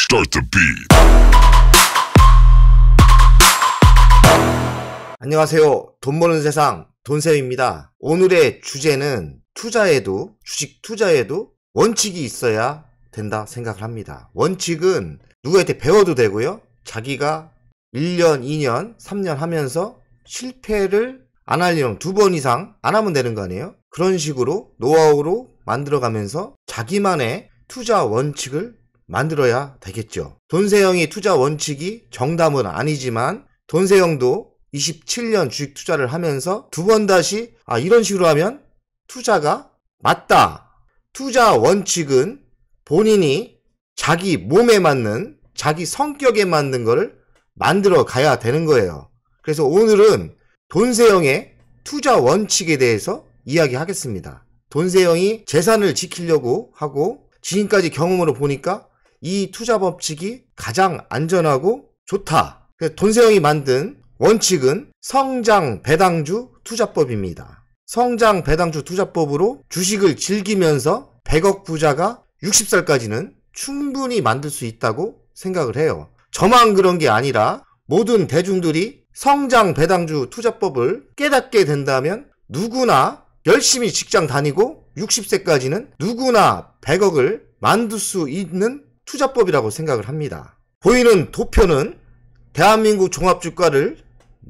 Start the beat. 안녕하세요. 돈 버는 세상 돈쌤입니다. 오늘의 주제는 주식 투자에도 원칙이 있어야 된다 생각을 합니다. 원칙은 누구한테 배워도 되고요. 자기가 1년, 2년, 3년 하면서 실패를 안 하려면 2번 이상 안 하면 되는 거 아니에요? 그런 식으로 노하우로 만들어가면서 자기만의 투자 원칙을 만들어야 되겠죠. 돈세형이 투자 원칙이 정답은 아니지만 돈세형도 27년 주식 투자를 하면서 2번 다시 이런 식으로 하면 투자가 맞다. 투자 원칙은 본인이 자기 몸에 맞는, 자기 성격에 맞는 거를 만들어 가야 되는 거예요. 그래서 오늘은 돈세형의 투자 원칙에 대해서 이야기하겠습니다. 돈세형이 재산을 지키려고 하고 지금까지 경험으로 보니까 이 투자 법칙이 가장 안전하고 좋다. 그래서 돈세형이 만든 원칙은 성장 배당주 투자법입니다. 성장 배당주 투자법으로 주식을 즐기면서 100억 부자가 60살까지는 충분히 만들 수 있다고 생각을 해요. 저만 그런 게 아니라 모든 대중들이 성장 배당주 투자법을 깨닫게 된다면 누구나 열심히 직장 다니고 60세까지는 누구나 100억을 만들 수 있는 투자법이라고 생각을 합니다. 보이는 도표는 대한민국 종합주가를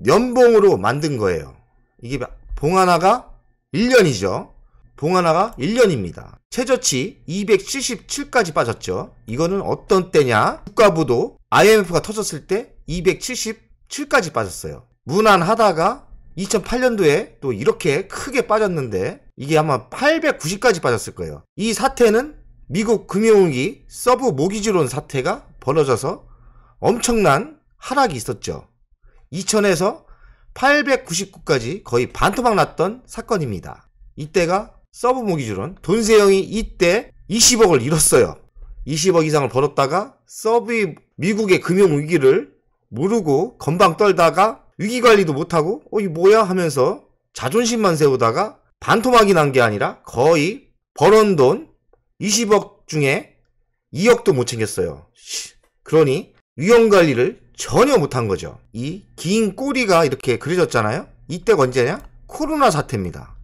연봉으로 만든 거예요. 이게 봉 하나가 1년이죠. 봉 하나가 1년입니다. 최저치 277까지 빠졌죠. 이거는 어떤 때냐? 국가부도 IMF가 터졌을 때 277까지 빠졌어요. 무난하다가 2008년도에 또 이렇게 크게 빠졌는데 이게 아마 890까지 빠졌을 거예요. 이 사태는 미국 금융위기 서브 모기지론 사태가 벌어져서 엄청난 하락이 있었죠. 2000에서 899까지 거의 반토막 났던 사건입니다. 이때가 서브 모기지론, 돈세형이 이때 20억을 잃었어요. 20억 이상을 벌었다가 미국의 금융위기를 모르고 건방 떨다가 위기관리도 못하고 이게 뭐야 하면서 자존심만 세우다가 반토막이 난 게 아니라 거의 벌은 돈 20억 중에 2억도 못 챙겼어요. 그러니 위험관리를 전혀 못한 거죠. 이 긴 꼬리가 이렇게 그려졌잖아요. 이때가 언제냐? 코로나 사태입니다.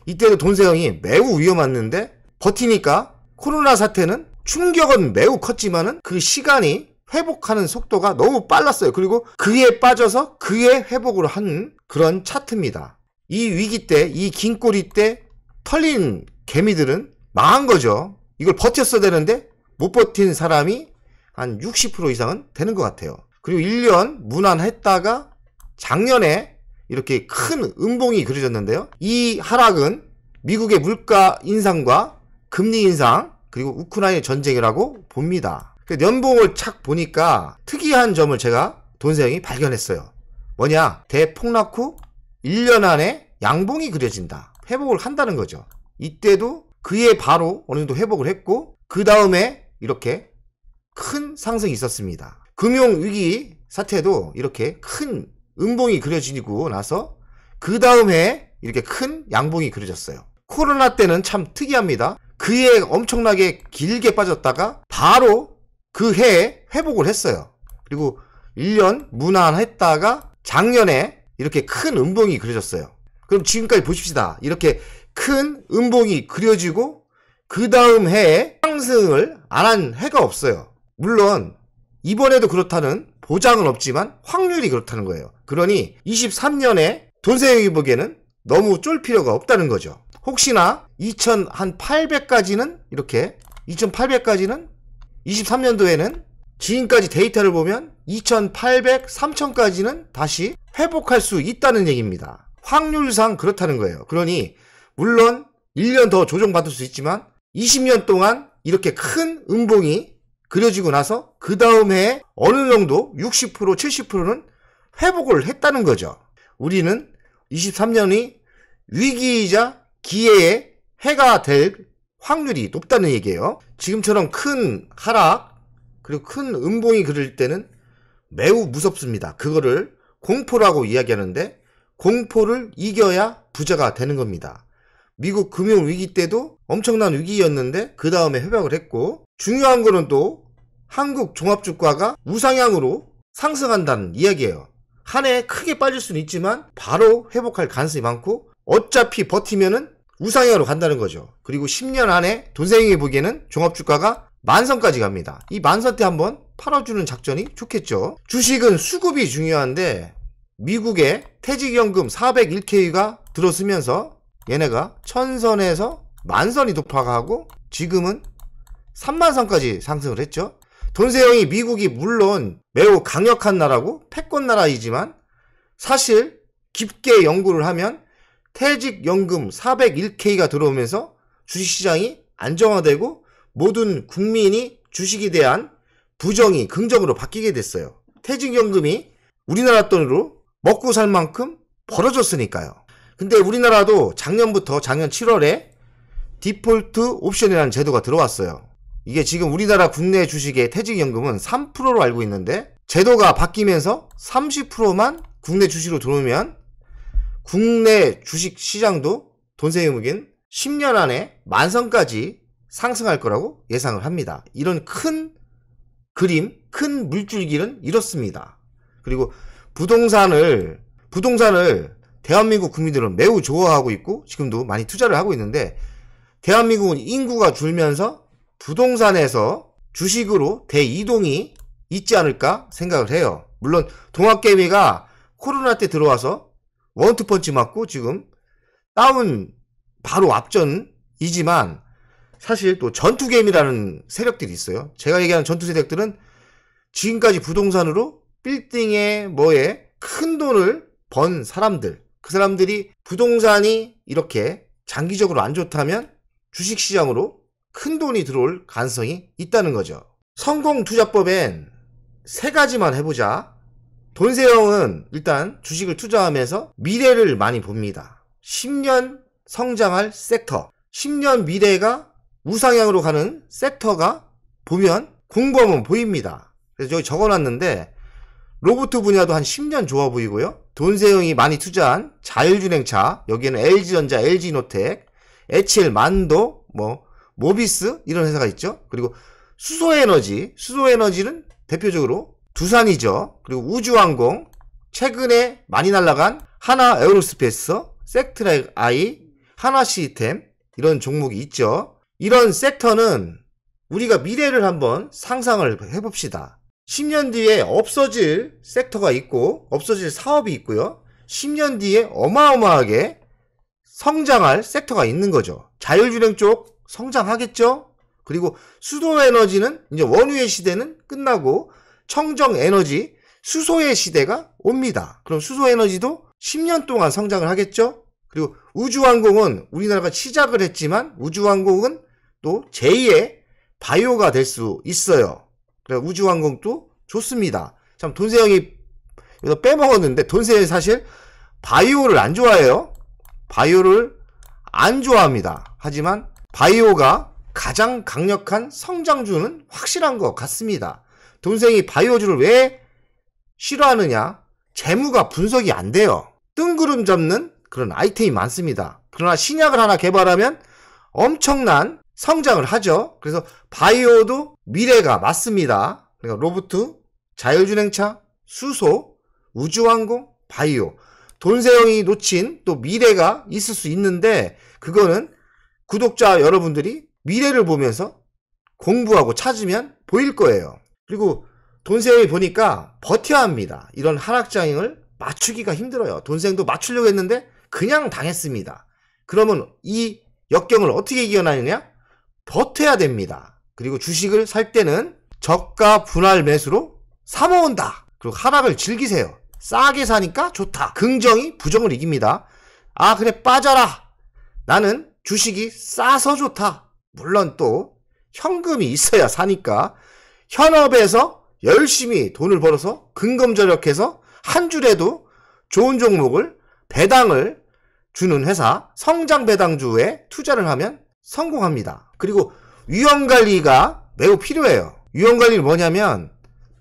이때도 돈세형이 매우 위험했는데 버티니까 코로나 사태는 충격은 매우 컸지만은 그 시간이 회복하는 속도가 너무 빨랐어요. 그리고 그에 빠져서 그에 회복을 한 그런 차트입니다. 이 위기 때, 이 긴 꼬리 때 털린 개미들은 망한 거죠. 이걸 버텼어야 되는데 못 버틴 사람이 한 60% 이상은 되는 것 같아요. 그리고 1년 무난했다가 작년에 이렇게 큰 음봉이 그려졌는데요. 이 하락은 미국의 물가 인상과 금리 인상 그리고 우크라이나 전쟁이라고 봅니다. 연봉을 착 보니까 특이한 점을 제가 돈세형이 발견했어요. 뭐냐? 대폭락 후 1년 안에 양봉이 그려진다. 회복을 한다는 거죠. 이때도 그에 바로 어느 정도 회복을 했고 그 다음에 이렇게 큰 상승이 있었습니다. 금융위기 사태도 이렇게 큰 음봉이 그려지고 나서 그 다음에 이렇게 큰 양봉이 그려졌어요. 코로나 때는 참 특이합니다. 그해 엄청나게 길게 빠졌다가 바로 그 해에 회복을 했어요. 그리고 1년 무난했다가 작년에 이렇게 큰 음봉이 그려졌어요. 그럼 지금까지 보십시다. 이렇게 큰 음봉이 그려지고 그 다음 해에 상승을 안 한 해가 없어요. 물론 이번에도 그렇다는 보장은 없지만 확률이 그렇다는 거예요. 그러니 23년에 돈세형이 보기에는 너무 쫄 필요가 없다는 거죠. 혹시나 2800까지는 이렇게 2800까지는 23년도에는 지금까지 데이터를 보면 2800, 3000까지는 다시 회복할 수 있다는 얘기입니다. 확률상 그렇다는 거예요. 그러니 물론 1년 더 조정받을 수 있지만 20년 동안 이렇게 큰 음봉이 그려지고 나서 그 다음 해에 어느 정도 60%, 70%는 회복을 했다는 거죠. 우리는 23년이 위기이자 기회의 해가 될 확률이 높다는 얘기예요. 지금처럼 큰 하락 그리고 큰 음봉이 그릴 때는 매우 무섭습니다. 그거를 공포라고 이야기하는데 공포를 이겨야 부자가 되는 겁니다. 미국 금융위기 때도 엄청난 위기였는데 그 다음에 회복을 했고, 중요한 거는 또 한국종합주가가 우상향으로 상승한다는 이야기예요. 한 해 크게 빠질 수는 있지만 바로 회복할 가능성이 많고 어차피 버티면은 우상향으로 간다는 거죠. 그리고 10년 안에 돈생이 보기에는 종합주가가 만선까지 갑니다. 이 만선 때 한번 팔아주는 작전이 좋겠죠. 주식은 수급이 중요한데 미국의 퇴직연금 401k가 들어서면서 얘네가 천선에서 만선이 돌파하고 지금은 3만선까지 상승을 했죠. 돈세형이 미국이 물론 매우 강력한 나라고 패권 나라이지만 사실 깊게 연구를 하면 퇴직연금 401k가 들어오면서 주식시장이 안정화되고 모든 국민이 주식에 대한 부정이 긍정으로 바뀌게 됐어요. 퇴직연금이 우리나라 돈으로 먹고 살 만큼 벌어졌으니까요. 근데 우리나라도 작년 7월에 디폴트 옵션이라는 제도가 들어왔어요. 이게 지금 우리나라 국내 주식의 퇴직연금은 3%로 알고 있는데 제도가 바뀌면서 30%만 국내 주식으로 들어오면 국내 주식 시장도 돈세이무긴 10년 안에 만선까지 상승할 거라고 예상을 합니다. 이런 큰 그림, 큰 물줄기는 이렇습니다. 그리고 부동산을 대한민국 국민들은 매우 좋아하고 있고 지금도 많이 투자를 하고 있는데 대한민국은 인구가 줄면서 부동산에서 주식으로 대이동이 있지 않을까 생각을 해요. 물론 동학개미가 코로나 때 들어와서 원투펀치 맞고 지금 다운 바로 앞전이지만 사실 또 전투개미라는 세력들이 있어요. 제가 얘기하는 전투 세력들은 지금까지 부동산으로 빌딩에 뭐에 큰 돈을 번 사람들, 그 사람들이 부동산이 이렇게 장기적으로 안 좋다면 주식시장으로 큰 돈이 들어올 가능성이 있다는 거죠. 성공투자법엔 3가지만 해보자. 돈세형은 일단 주식을 투자하면서 미래를 많이 봅니다. 10년 성장할 섹터, 10년 미래가 우상향으로 가는 섹터가 보면 공범은 보입니다. 그래서 여기 적어놨는데 로봇 분야도 한 10년 좋아 보이고요. 돈세형이 많이 투자한 자율주행차, 여기에는 LG전자, LG노텍, HL 만도, 모비스 이런 회사가 있죠. 그리고 수소에너지는 대표적으로 두산이죠. 그리고 우주항공, 최근에 많이 날아간 하나에어로스페이스, 섹트랙I, 하나시스템 이런 종목이 있죠. 이런 섹터는 우리가 미래를 한번 상상을 해봅시다. 10년 뒤에 없어질 섹터가 있고 없어질 사업이 있고요. 10년 뒤에 어마어마하게 성장할 섹터가 있는 거죠. 자율주행 쪽 성장하겠죠. 그리고 수소에너지는 이제 원유의 시대는 끝나고 청정에너지, 수소의 시대가 옵니다. 그럼 수소에너지도 10년 동안 성장을 하겠죠. 그리고 우주항공은 우리나라가 시작을 했지만 우주항공은 또 제2의 바이오가 될 수 있어요. 그래서 우주항공도 좋습니다. 참 돈세형이 여기서 빼먹었는데 돈세형이 사실 바이오를 안 좋아해요. 바이오를 안 좋아합니다. 하지만 바이오가 가장 강력한 성장주는 확실한 것 같습니다. 돈세형이 바이오주를 왜 싫어하느냐? 재무가 분석이 안 돼요. 뜬구름 잡는 그런 아이템이 많습니다. 그러나 신약을 하나 개발하면 엄청난 성장을 하죠. 그래서 바이오도 미래가 맞습니다. 그러니까 로봇, 자율주행차, 수소, 우주항공, 바이오. 돈세형이 놓친 또 미래가 있을 수 있는데 그거는 구독자 여러분들이 미래를 보면서 공부하고 찾으면 보일 거예요. 그리고 돈세형이 보니까 버텨야 합니다. 이런 하락장을 맞추기가 힘들어요. 돈세형도 맞추려고 했는데 그냥 당했습니다. 그러면 이 역경을 어떻게 이겨나느냐? 버텨야 됩니다. 그리고 주식을 살 때는 저가 분할 매수로 사모은다. 그리고 하락을 즐기세요. 싸게 사니까 좋다. 긍정이 부정을 이깁니다. 아 그래 빠져라. 나는 주식이 싸서 좋다. 물론 또 현금이 있어야 사니까 현업에서 열심히 돈을 벌어서 근검절약해서 한 줄에도 좋은 종목을 배당을 주는 회사 성장배당주에 투자를 하면 성공합니다. 그리고 위험관리가 매우 필요해요. 위험관리는 뭐냐면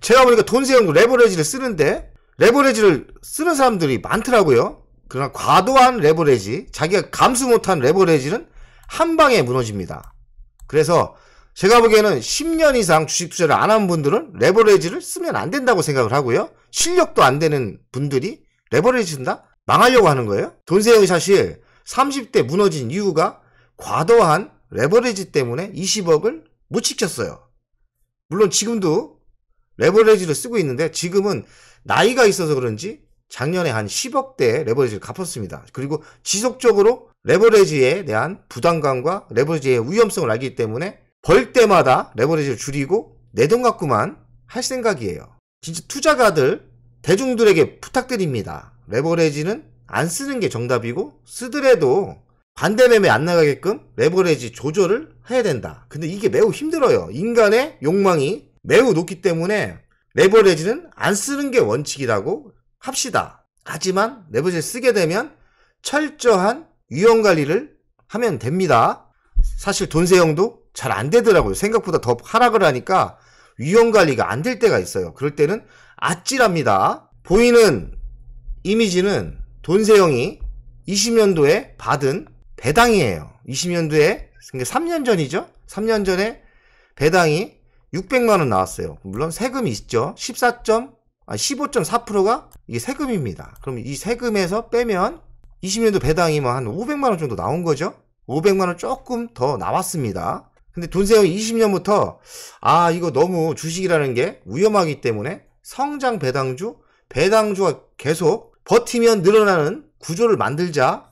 제가 보니까 돈세형도 레버리지를 쓰는데 레버리지를 쓰는 사람들이 많더라고요. 그러나 과도한 레버리지, 자기가 감수 못한 레버리지는 한 방에 무너집니다. 그래서 제가 보기에는 10년 이상 주식 투자를 안 한 분들은 레버리지를 쓰면 안 된다고 생각을 하고요. 실력도 안 되는 분들이 레버리지 쓴다? 망하려고 하는 거예요. 돈세형이 사실 30대 무너진 이유가 과도한 레버리지 때문에 20억을 못 지켰어요. 물론 지금도 레버리지를 쓰고 있는데 지금은 나이가 있어서 그런지 작년에 한 10억대 레버리지를 갚았습니다. 그리고 지속적으로 레버리지에 대한 부담감과 레버리지의 위험성을 알기 때문에 벌 때마다 레버리지를 줄이고 내 돈 갖고만 할 생각이에요. 진짜 투자가들, 대중들에게 부탁드립니다. 레버리지는 안 쓰는 게 정답이고 쓰더라도 반대 매매 안 나가게끔 레버리지 조절을 해야 된다. 근데 이게 매우 힘들어요. 인간의 욕망이 매우 높기 때문에 레버리지는 안 쓰는 게 원칙이라고 합시다. 하지만 레버리지를 쓰게 되면 철저한 위험 관리를 하면 됩니다. 사실 돈세형도 잘 안 되더라고요. 생각보다 더 하락을 하니까 위험 관리가 안 될 때가 있어요. 그럴 때는 아찔합니다. 보이는 이미지는 돈세형이 20년도에 받은 배당이에요. 20년도에 3년 전이죠. 3년 전에 배당이 600만원 나왔어요. 물론 세금이 있죠. 15.4%가 이게 세금입니다. 그럼 이 세금에서 빼면 20년도 배당이 뭐 한 500만원 정도 나온 거죠. 500만원 조금 더 나왔습니다. 근데 돈세형이 20년부터 이거 너무 주식이라는 게 위험하기 때문에 성장 배당주가 계속 버티면 늘어나는 구조를 만들자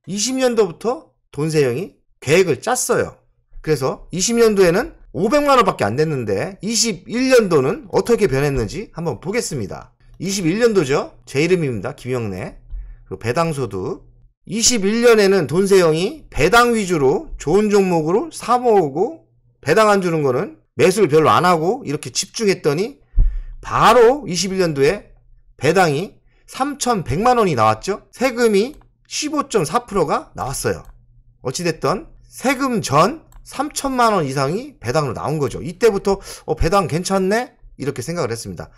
20년도부터 돈세형이 계획을 짰어요. 그래서 20년도에는 500만원 밖에 안 됐는데 21년도는 어떻게 변했는지 한번 보겠습니다. 21년도죠. 제 이름입니다. 김영래. 그리고 배당소득. 21년에는 돈세형이 배당 위주로 좋은 종목으로 사모으고 배당 안 주는 거는 매수를 별로 안 하고 이렇게 집중했더니 바로 21년도에 배당이 3,100만원이 나왔죠. 세금이 15.4%가 나왔어요. 어찌됐든 세금 전 3천만원 이상이 배당으로 나온 거죠. 이때부터 배당 괜찮네? 이렇게 생각을 했습니다.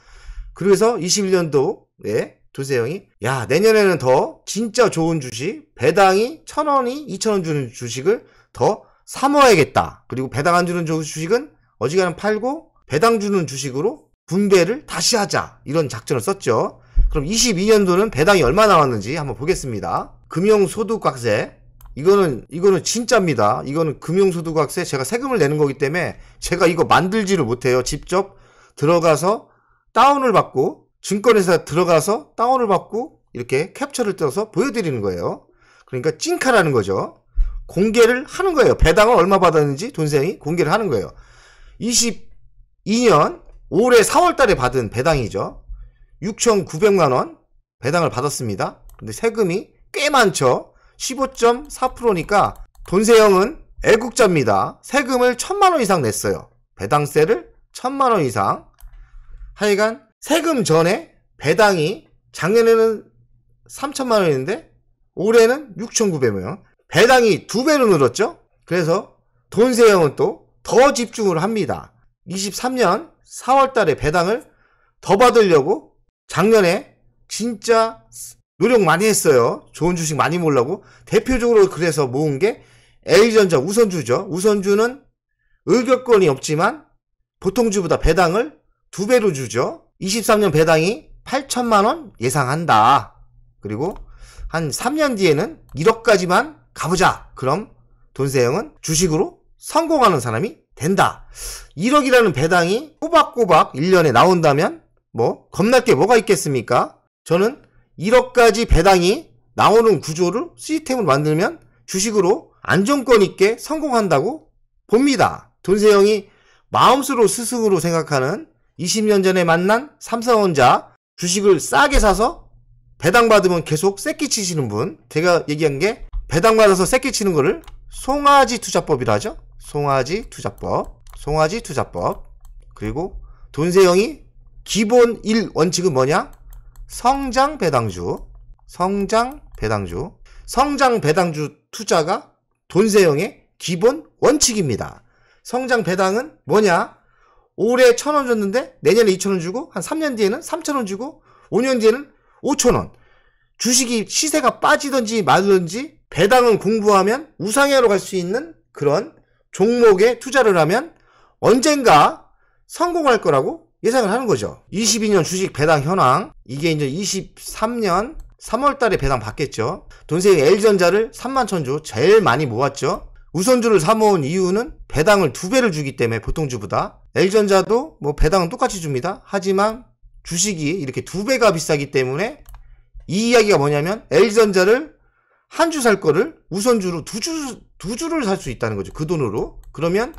그래서 21년도에 돈세형이 내년에는 더 진짜 좋은 주식, 배당이 1,000원이 2,000원 주는 주식을 더 사모아야겠다. 그리고 배당 안 주는 주식은 어지간하면 팔고 배당 주는 주식으로 분배를 다시 하자. 이런 작전을 썼죠. 그럼 22년도는 배당이 얼마 나왔는지 한번 보겠습니다. 금융소득과세. 이거는 진짜입니다. 이거는 금융소득과세 제가 세금을 내는 거기 때문에 제가 이거 만들지를 못해요. 직접 들어가서 다운을 받고 증권회사 들어가서 다운을 받고 이렇게 캡처를 떼서 보여드리는 거예요. 그러니까 찐카라는 거죠. 공개를 하는 거예요. 배당을 얼마 받았는지 돈세형이 공개를 하는 거예요. 22년 올해 4월 달에 받은 배당이죠. 6,900만원 배당을 받았습니다. 근데 세금이 꽤 많죠. 15.4%니까 돈세형은 애국자입니다. 세금을 1,000만원 이상 냈어요. 배당세를 1,000만원 이상. 하여간 세금 전에 배당이 작년에는 3,000만원인데 올해는 6,900만원. 배당이 2배로 늘었죠. 그래서 돈세형은 또 더 집중을 합니다. 23년 4월 달에 배당을 더 받으려고 작년에 진짜 노력 많이 했어요. 좋은 주식 많이 모으려고. 대표적으로 그래서 모은 게 L전자 우선주죠. 우선주는 의결권이 없지만 보통주보다 배당을 2배로 주죠. 23년 배당이 8천만원 예상한다. 그리고 한 3년 뒤에는 1억까지만 가보자. 그럼 돈세형은 주식으로 성공하는 사람이 된다. 1억이라는 배당이 꼬박꼬박 1년에 나온다면 뭐 겁날 게 뭐가 있겠습니까? 저는 1억까지 배당이 나오는 구조를 시스템을 만들면 주식으로 안정권 있게 성공한다고 봅니다. 돈세형이 마음으로 스승으로 생각하는 20년 전에 만난 삼성전자 주식을 싸게 사서 배당 받으면 계속 새끼 치시는 분. 제가 얘기한 게 배당 받아서 새끼 치는 거를 송아지 투자법이라 하죠. 송아지 투자법. 그리고 돈세형이 기본 1원칙은 뭐냐? 성장 배당주 투자가 돈세형의 기본 원칙입니다. 성장 배당은 뭐냐? 올해 1,000원 줬는데 내년에 2,000원 주고 한 3년 뒤에는 3,000원 주고 5년 뒤에는 5,000원. 주식이 시세가 빠지든지 말든지 배당은 공부하면 우상향으로 갈 수 있는 그런 종목에 투자를 하면 언젠가 성공할 거라고 예상을 하는 거죠. 22년 주식 배당 현황, 이게 이제 23년 3월 달에 배당 받겠죠. 돈세형이 L전자를 31,000주 제일 많이 모았죠. 우선주를 사모은 이유는 배당을 2배를 주기 때문에 보통 주보다. L전자도 뭐 배당은 똑같이 줍니다. 하지만 주식이 이렇게 2배가 비싸기 때문에 이 이야기가 뭐냐면 L전자를 한 주 살 거를 우선주로 두 주를 살 수 있다는 거죠. 그 돈으로. 그러면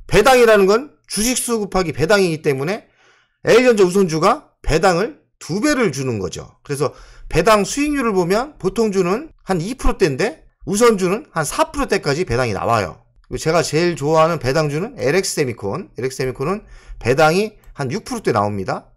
배당이라는 건 주식수 곱하기 배당이기 때문에 L전자 우선주가 배당을 2배를 주는 거죠. 그래서 배당 수익률을 보면 보통주는 한 2%대인데 우선주는 한 4%대까지 배당이 나와요. 제가 제일 좋아하는 배당주는 LX세미콘. LX세미콘은 배당이 한 6%대 나옵니다.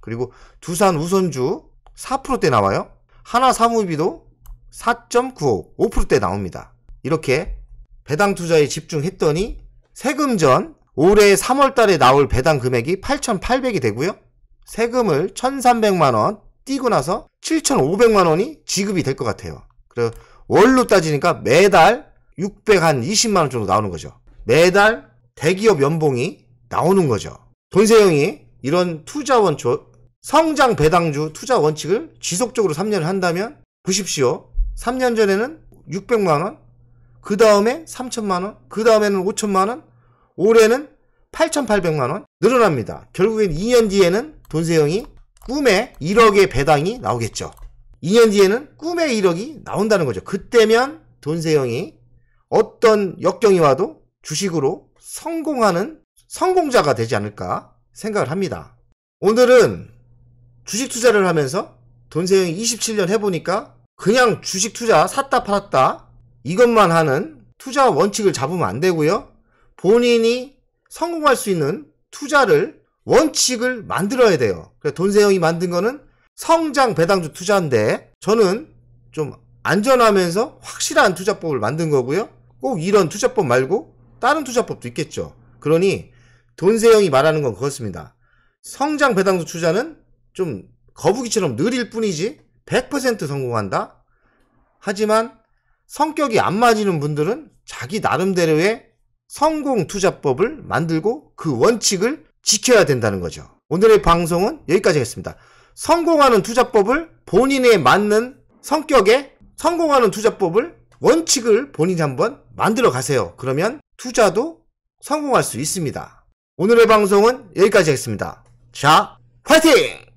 그리고 두산 우선주 4%대 나와요. 하나사무비도 4.95, 5%대 나옵니다. 이렇게 배당 투자에 집중했더니 세금 전 올해 3월 달에 나올 배당 금액이 8,800이 되고요. 세금을 1,300만원 띄고 나서 7,500만원이 지급이 될 것 같아요. 그래서 월로 따지니까 매달 620만원 정도 나오는 거죠. 매달 대기업 연봉이 나오는 거죠. 돈세형이 이런 투자 원칙, 성장 배당주 투자 원칙을 지속적으로 3년을 한다면 보십시오. 3년 전에는 600만원, 그 다음에 3천만원, 그 다음에는 5천만원, 올해는 8,800만원 늘어납니다. 결국엔 2년 뒤에는 돈세형이 꿈에 1억의 배당이 나오겠죠. 2년 뒤에는 꿈에 1억이 나온다는 거죠. 그때면 돈세형이 어떤 역경이 와도 주식으로 성공하는 성공자가 되지 않을까 생각을 합니다. 오늘은 주식 투자를 하면서 돈세형이 27년 해보니까 그냥 주식 투자 샀다 팔았다 이것만 하는 투자 원칙을 잡으면 안 되고요. 본인이 성공할 수 있는 투자를 원칙을 만들어야 돼요. 그래서 돈세형이 만든 거는 성장 배당주 투자인데 저는 좀 안전하면서 확실한 투자법을 만든 거고요. 꼭 이런 투자법 말고 다른 투자법도 있겠죠. 그러니 돈세형이 말하는 건 그렇습니다. 성장 배당주 투자는 좀 거북이처럼 느릴 뿐이지 100% 성공한다. 하지만 성격이 안 맞는 분들은 자기 나름대로의 성공 투자법을 만들고 그 원칙을 지켜야 된다는 거죠. 오늘의 방송은 여기까지 하겠습니다. 성공하는 투자법을 본인에 맞는 성격에 성공하는 투자법을 원칙을 본인이 한번 만들어 가세요. 그러면 투자도 성공할 수 있습니다. 오늘의 방송은 여기까지 하겠습니다. 자, 화이팅!